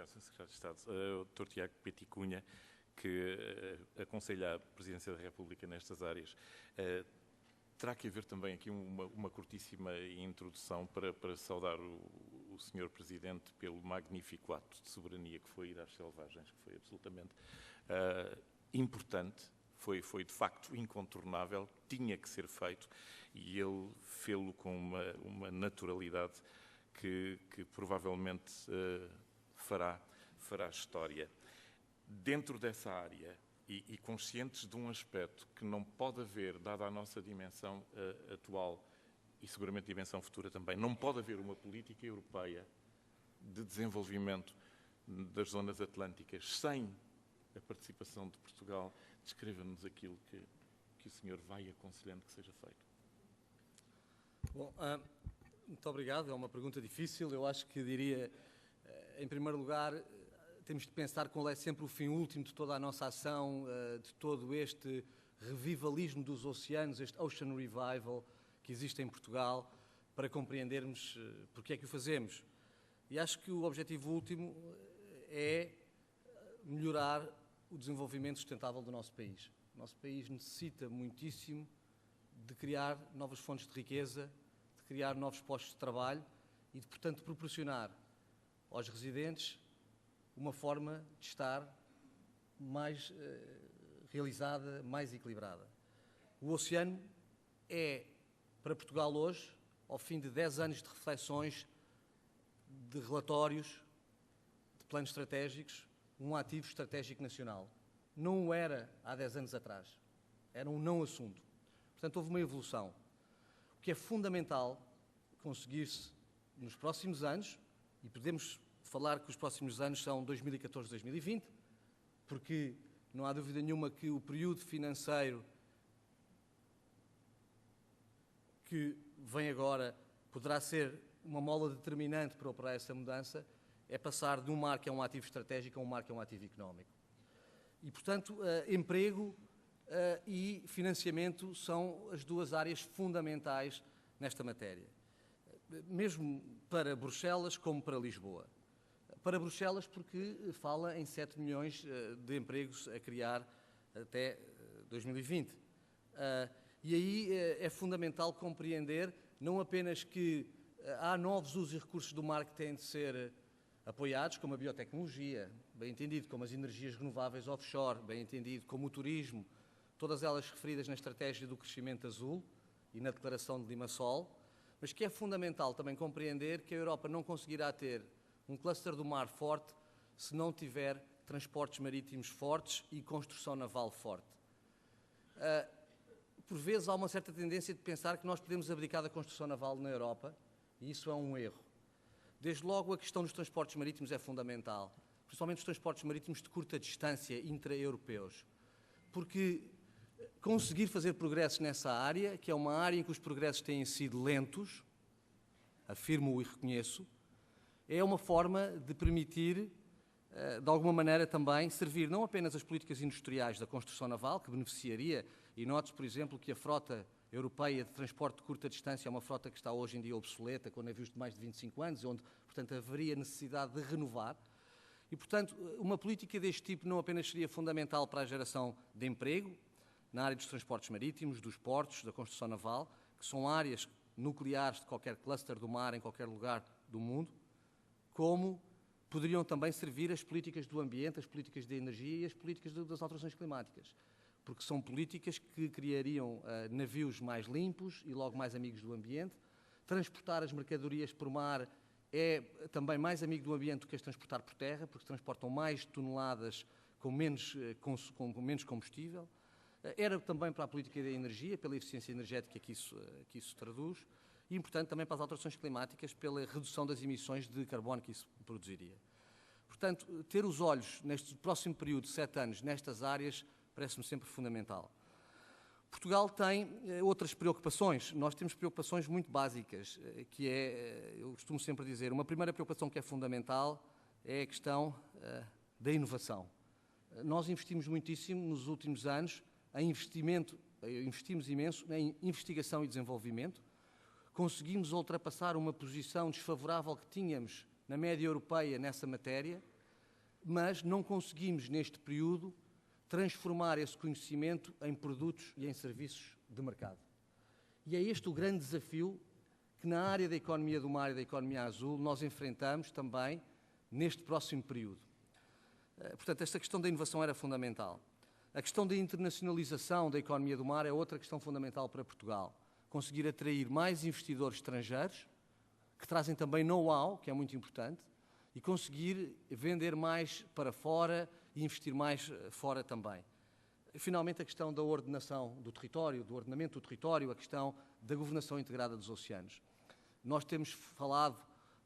obrigado, Sr. Secretário de Estado. O Dr. Tiago Petit Cunha, que aconselha a Presidência da República nestas áreas, terá que haver também aqui uma curtíssima introdução para saudar o Sr. Presidente pelo magnífico ato de soberania que foi ir às selvagens, que foi absolutamente importante, foi de facto incontornável, tinha que ser feito, e ele fê-lo com uma naturalidade que provavelmente fará história. Dentro dessa área, e conscientes de um aspecto que não pode haver, dada a nossa dimensão atual e seguramente dimensão futura também, não pode haver uma política europeia de desenvolvimento das zonas atlânticas sem a participação de Portugal. Descreva-nos aquilo que o senhor vai aconselhando que seja feito. Bom, muito obrigado. É uma pergunta difícil. Eu acho que diria, em primeiro lugar, temos de pensar qual é sempre o fim último de toda a nossa ação, de todo este revivalismo dos oceanos, este Ocean Revival que existe em Portugal, para compreendermos porque é que o fazemos. E acho que o objetivo último é melhorar o desenvolvimento sustentável do nosso país. O nosso país necessita muitíssimo de criar novas fontes de riqueza, de criar novos postos de trabalho e de, portanto, proporcionar aos residentes uma forma de estar mais realizada, mais equilibrada. O oceano é, para Portugal hoje, ao fim de 10 anos de reflexões, de relatórios, de planos estratégicos, um ativo estratégico nacional. Não o era há 10 anos atrás. Era um não assunto. Portanto, houve uma evolução. O que é fundamental conseguir-se nos próximos anos, e podemos falar que os próximos anos são 2014-2020, porque não há dúvida nenhuma que o período financeiro que vem agora poderá ser uma mola determinante para operar essa mudança, é passar de um mar que é um ativo estratégico a um mar que é um ativo económico. E, portanto, emprego e financiamento são as duas áreas fundamentais nesta matéria, mesmo para Bruxelas como para Lisboa. Para Bruxelas, porque fala em 7 milhões de empregos a criar até 2020. E aí é fundamental compreender não apenas que há novos usos e recursos do mar que têm de ser apoiados, como a biotecnologia, bem entendido, como as energias renováveis offshore, bem entendido, como o turismo, todas elas referidas na estratégia do crescimento azul e na declaração de Limassol, mas que é fundamental também compreender que a Europa não conseguirá ter um cluster do mar forte se não tiver transportes marítimos fortes e construção naval forte. Por vezes há uma certa tendência de pensar que nós podemos abdicar da construção naval na Europa, e isso é um erro. Desde logo a questão dos transportes marítimos é fundamental, principalmente os transportes marítimos de curta distância intra-europeus, porque conseguir fazer progressos nessa área, que é uma área em que os progressos têm sido lentos, afirmo e reconheço, é uma forma de permitir, de alguma maneira também, servir não apenas as políticas industriais da construção naval, que beneficiaria, e note-se, por exemplo, que a frota europeia de transporte de curta distância é uma frota que está hoje em dia obsoleta, com navios de mais de 25 anos, onde, portanto, haveria necessidade de renovar. E, portanto, uma política deste tipo não apenas seria fundamental para a geração de emprego, na área dos transportes marítimos, dos portos, da construção naval, que são áreas nucleares de qualquer cluster do mar em qualquer lugar do mundo, como poderiam também servir as políticas do ambiente, as políticas de energia e as políticas das alterações climáticas, porque são políticas que criariam navios mais limpos e logo mais amigos do ambiente. Transportar as mercadorias por mar é também mais amigo do ambiente do que as transportar por terra, porque transportam mais toneladas com menos combustível. Era também para a política da energia, pela eficiência energética que isso traduz, e, portanto, também para as alterações climáticas, pela redução das emissões de carbono que isso produziria. Portanto, ter os olhos, neste próximo período de 7 anos, nestas áreas, parece-me sempre fundamental. Portugal tem outras preocupações. Nós temos preocupações muito básicas, que é, eu costumo sempre dizer, uma primeira preocupação que é fundamental é a questão da inovação. Nós investimos muitíssimo nos últimos anos em investimos imenso em investigação e desenvolvimento. Conseguimos ultrapassar uma posição desfavorável que tínhamos na média europeia nessa matéria mas não conseguimos, neste período, transformar esse conhecimento em produtos e em serviços de mercado. E é este o grande desafio que na área da economia do mar e da economia azul nós enfrentamos também neste próximo período. Portanto, esta questão da inovação era fundamental. A questão da internacionalização da economia do mar é outra questão fundamental para Portugal. Conseguir atrair mais investidores estrangeiros, que trazem também know-how, que é muito importante, e conseguir vender mais para fora e investir mais fora também. Finalmente, a questão da ordenação do território, do ordenamento do território, a questão da governação integrada dos oceanos. Nós temos falado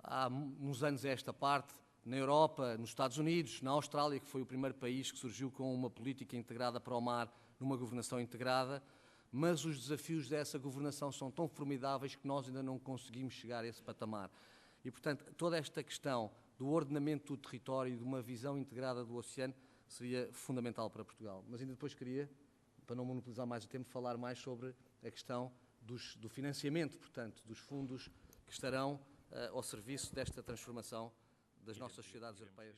há uns anos a esta parte, na Europa, nos Estados Unidos, na Austrália, que foi o primeiro país que surgiu com uma política integrada para o mar, numa governação integrada, mas os desafios dessa governação são tão formidáveis que nós ainda não conseguimos chegar a esse patamar. E, portanto, toda esta questão do ordenamento do território e de uma visão integrada do oceano seria fundamental para Portugal. Mas ainda depois queria, para não monopolizar mais o tempo, falar mais sobre a questão do financiamento, portanto, dos fundos que estarão ao serviço desta transformação das nossas sociedades europeias.